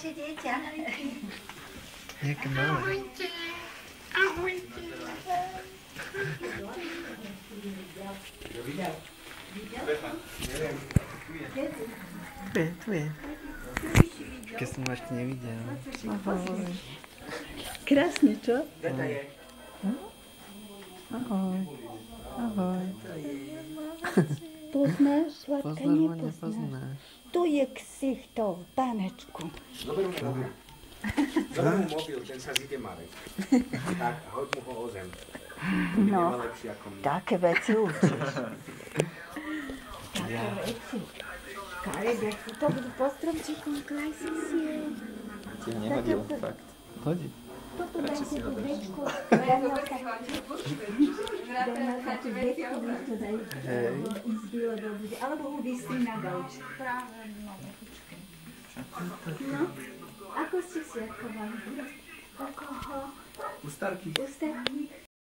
vaše dieťa? Jaké malé. Ahojte. Ahojte. Tu je. Keď som ho ešte nevidel. Ahoj. Krásne, čo? Ahoj. Ahoj. Poznáš, Zlatka? Poznáš ma, Nepoznáš. nepoznáš. Tu je ksichtov, pánečku. Zober mu mobil, ten sa zíde Marek. Tak, hoď mu ho o zem. No, Bude lepší ako my. také veci učíš. Také veci. Karek, jak to budú po stromčekom, krásne si je. Ti ho nehodil, fakt. Hodí. Toto dajte tú večku. Domáka tú večku, vy to dajte do izby, lebo bude, alebo ho vystri na gauč. Práve, no, počkej. No, ako ste sviatkovali? U koho? U Starky. U Starky.